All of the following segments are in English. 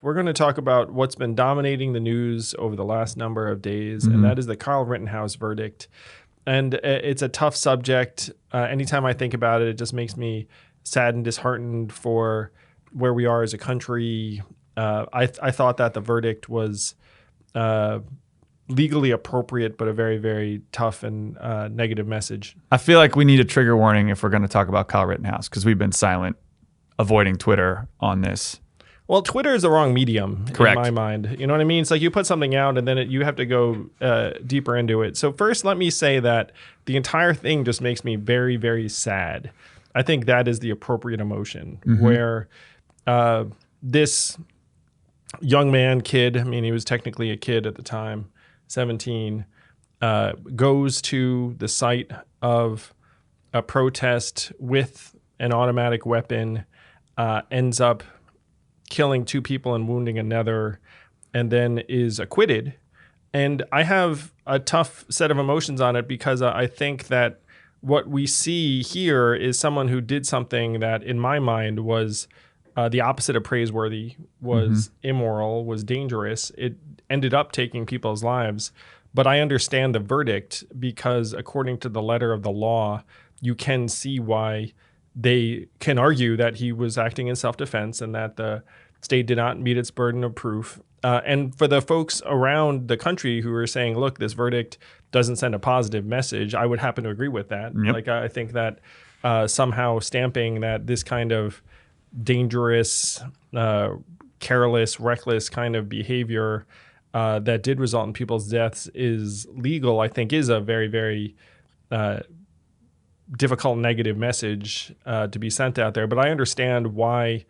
We're going to talk about what's been dominating the news over the last number of days, and that is the Kyle Rittenhouse verdict. And it's a tough subject. Anytime I think about it, it just makes me sad and disheartened for where we are as a country. I thought that the verdict was legally appropriate, but a very, very tough and negative message. I feel like we need a trigger warning if we're going to talk about Kyle Rittenhouse, because we've been silent, avoiding Twitter on this. Well, Twitter is the wrong medium, Correct. In my mind. You know what I mean? It's like you put something out and then you have to go deeper into it. So first, let me say that the entire thing just makes me very, very sad. I think that is the appropriate emotion, where this young man, kid, I mean, he was technically a kid at the time, 17, goes to the site of a protest with an automatic weapon, ends up killing 2 people and wounding another, and then is acquitted. And I have a tough set of emotions on it because I think that what we see here is someone who did something that, in my mind, was the opposite of praiseworthy, was immoral, was dangerous. It ended up taking people's lives. But I understand the verdict because, according to the letter of the law, you can see why they can argue that he was acting in self-defense and that the state did not meet its burden of proof. And for the folks around the country who are saying, look, this verdict doesn't send a positive message, I would happen to agree with that. Yep. Like, I think that somehow stamping that this kind of dangerous, careless, reckless kind of behavior that did result in people's deaths is legal, I think is a very, very difficult negative message to be sent out there. But I understand why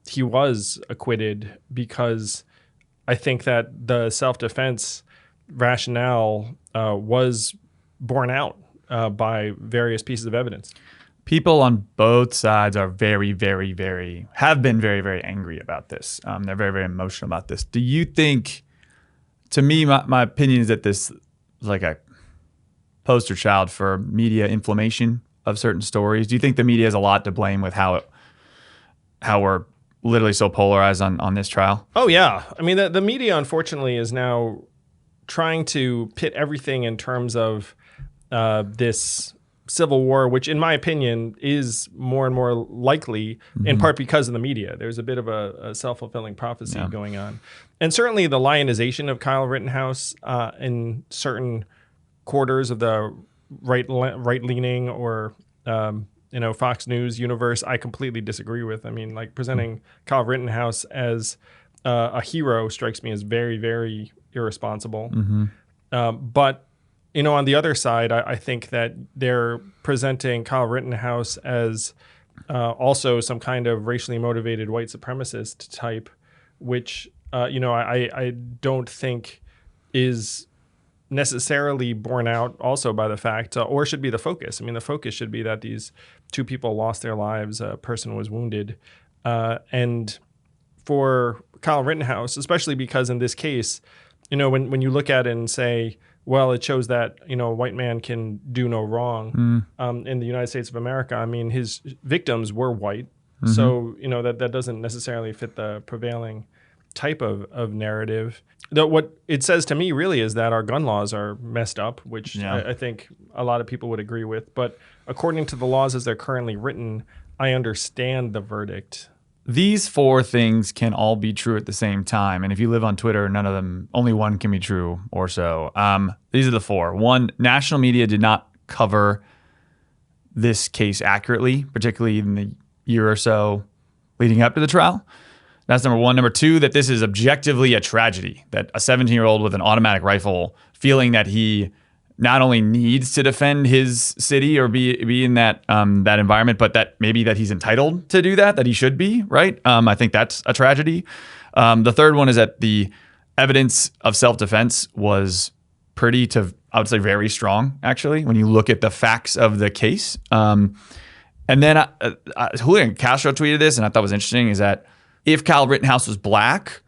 he was acquitted, because I think that the self-defense rationale was borne out by various pieces of evidence. People on both sides are very, very, very, have been very, very angry about this. They're very, very emotional about this. Do you think, to me, my opinion is that this is like a poster child for media inflammation of certain stories. Do you think the media has a lot to blame with how we're literally so polarized on this trial? Oh, yeah. I mean, the media, unfortunately, is now trying to pit everything in terms of this civil war, which, in my opinion, is more and more likely, in part because of the media. There's a bit of a self-fulfilling prophecy going on. And certainly the lionization of Kyle Rittenhouse in certain quarters of the right-leaning or Fox News universe, I completely disagree with. I mean, like, presenting Kyle Rittenhouse as a hero strikes me as very, very irresponsible. But on the other side, I think that they're presenting Kyle Rittenhouse as also some kind of racially motivated white supremacist type, which I don't think is necessarily borne out also by the fact, or should be the focus. I mean, the focus should be that these 2 people lost their lives, a person was wounded. And for Kyle Rittenhouse, especially because in this case, when you look at it and say, well, it shows that, a white man can do no wrong in the United States of America. I mean, his victims were white. So, that doesn't necessarily fit the prevailing type of narrative. Though what it says to me really is that our gun laws are messed up, which I think a lot of people would agree with. But according to the laws as they're currently written, I understand the verdict. These 4 things can all be true at the same time. And if you live on Twitter, none of them, only one can be true or so. These are the 4. 1, national media did not cover this case accurately, particularly in the year or so leading up to the trial. That's number 1. Number 2, that this is objectively a tragedy, that a 17-year-old with an automatic rifle feeling that he not only needs to defend his city or be in that that environment, but that maybe that he's entitled to do that he should be, right? I think that's a tragedy. The third one is that the evidence of self-defense was pretty to, I would say, very strong, actually, when you look at the facts of the case. And then Julian Castro tweeted this, and I thought was interesting, is that if Kyle Rittenhouse was black,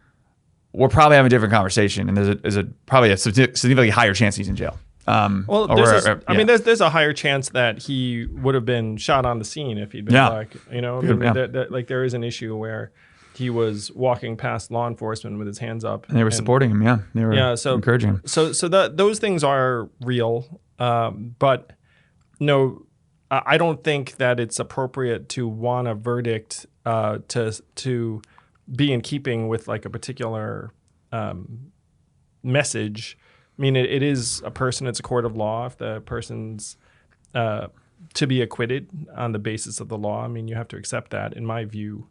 we're probably having a different conversation, and there's probably a significantly higher chance he's in jail. There's a higher chance that he would have been shot on the scene if he'd been black. There is an issue where he was walking past law enforcement with his hands up. And they were supporting him. Yeah. They were encouraging him. So those things are real. But no, I don't think that it's appropriate to want a verdict to be in keeping with like a particular message. I mean, it is a person, it's a court of law. If the person's to be acquitted on the basis of the law, I mean, you have to accept that, in my view.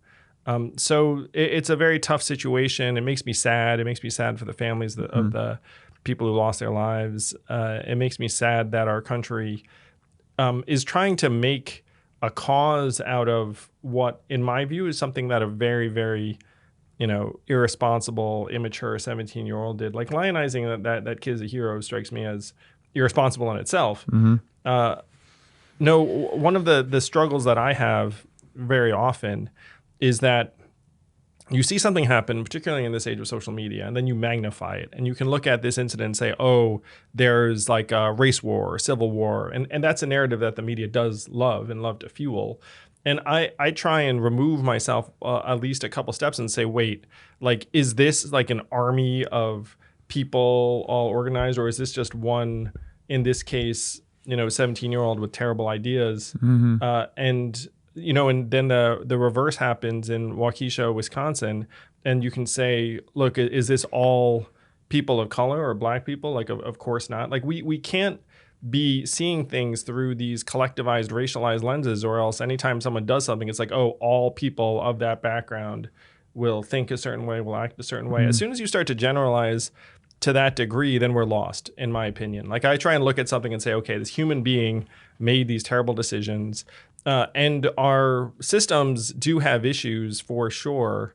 So it's a very tough situation. It makes me sad. It makes me sad for the families of the people who lost their lives. It makes me sad that our country is trying to make a cause out of what, in my view, is something that a very, very, irresponsible, immature 17-year-old did. Like lionizing that kid's a hero strikes me as irresponsible in itself. No, one of the struggles that I have very often is that you see something happen, particularly in this age of social media, and then you magnify it. And you can look at this incident and say, oh, there's like a race war or civil war. And that's a narrative that the media does love and love to fuel. And I try and remove myself at least a couple steps and say, wait, like, is this like an army of people all organized, or is this just one, in this case, 17-year-old with terrible ideas? And then the reverse happens in Waukesha, Wisconsin, and you can say, look, is this all people of color or black people? Like, of course not. Like, we can't be seeing things through these collectivized, racialized lenses, or else anytime someone does something, it's like, oh, all people of that background will think a certain way, will act a certain way. As soon as you start to generalize to that degree, then we're lost, in my opinion. Like, I try and look at something and say, okay, this human being made these terrible decisions. And our systems do have issues for sure.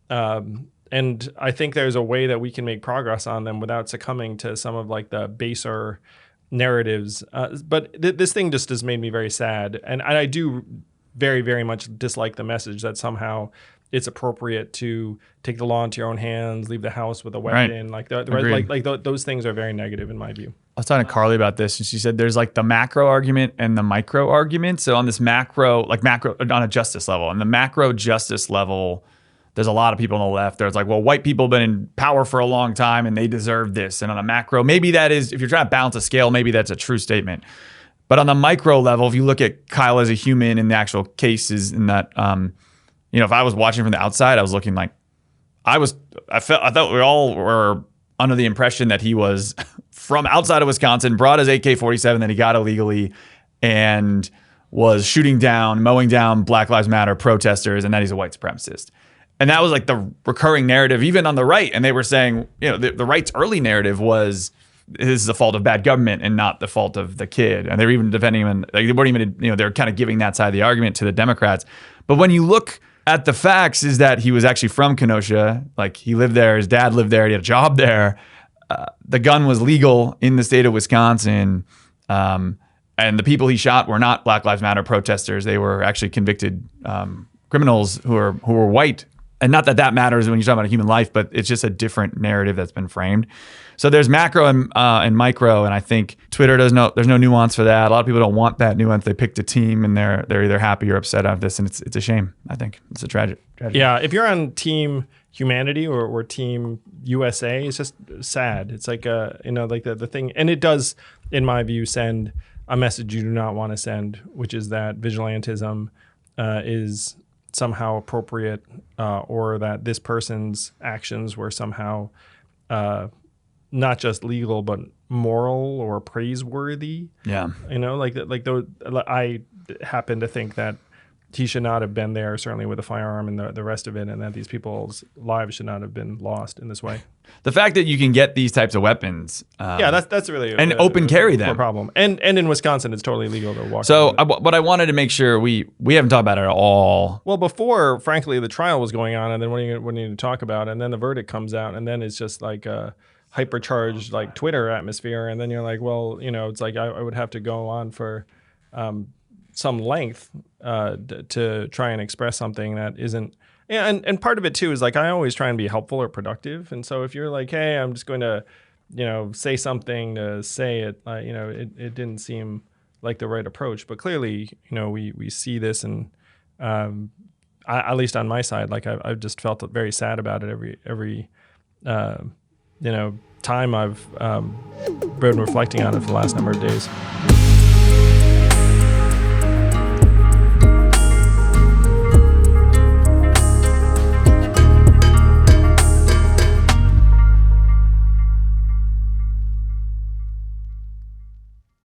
And I think there's a way that we can make progress on them without succumbing to some of like the baser narratives. But this thing just has made me very sad. And I do very, very much dislike the message that somehow it's appropriate to take the law into your own hands, leave the house with a weapon. Right. Like those things are very negative in my view. I was talking to Carly about this, and she said there's like the macro argument and the micro argument. So on this macro on a justice level, and the macro justice level, there's a lot of people on the left. There's like, well, white people have been in power for a long time and they deserve this. And on a macro, maybe that is, if you're trying to balance a scale, maybe that's a true statement. But on the micro level, if you look at Kyle as a human in the actual cases, in that, if I was watching from the outside, I was looking like, I thought we all were under the impression that he was from outside of Wisconsin, brought his AK-47 that he got illegally, and was shooting down, mowing down Black Lives Matter protesters, and that he's a white supremacist. And that was like the recurring narrative, even on the right. And they were saying, the right's early narrative was, this is the fault of bad government and not the fault of the kid. And they were even defending him, and they weren't even, they're kind of giving that side of the argument to the Democrats. But when you look at the facts, is that he was actually from Kenosha. Like, he lived there, his dad lived there, he had a job there. The gun was legal in the state of Wisconsin. And the people he shot were not Black Lives Matter protesters. They were actually convicted criminals who were white. And not that matters when you're talking about a human life, but it's just a different narrative that's been framed. So there's macro and micro, and I think Twitter there's no nuance for that. A lot of people don't want that nuance. They picked a team, and they're either happy or upset of this, and it's a shame. I think it's a tragedy. Yeah, if you're on Team Humanity or Team USA, it's just sad. It's like the thing, and it does, in my view, send a message you do not want to send, which is that vigilantism is somehow appropriate, or that this person's actions were somehow not just legal but moral or praiseworthy. Yeah, I happen to think that he should not have been there, certainly with a firearm and the rest of it, and that these people's lives should not have been lost in this way. The fact that you can get these types of weapons, that's really open carry them, problem. And in Wisconsin, it's totally legal to walk. So, but I wanted to make sure we haven't talked about it at all. Well, before, frankly, the trial was going on, and then what are you going to talk about? And then the verdict comes out, and then it's just like a hypercharged like Twitter atmosphere, and then you're like, well, it's like I would have to go on for some length to try and express something that isn't. Yeah, and part of it too is like I always try and be helpful or productive, and so if you're like, hey, I'm just going to, say something to say it, it didn't seem like the right approach. But clearly, we see this, and at least on my side, like I've just felt very sad about it every time I've been reflecting on it for the last number of days.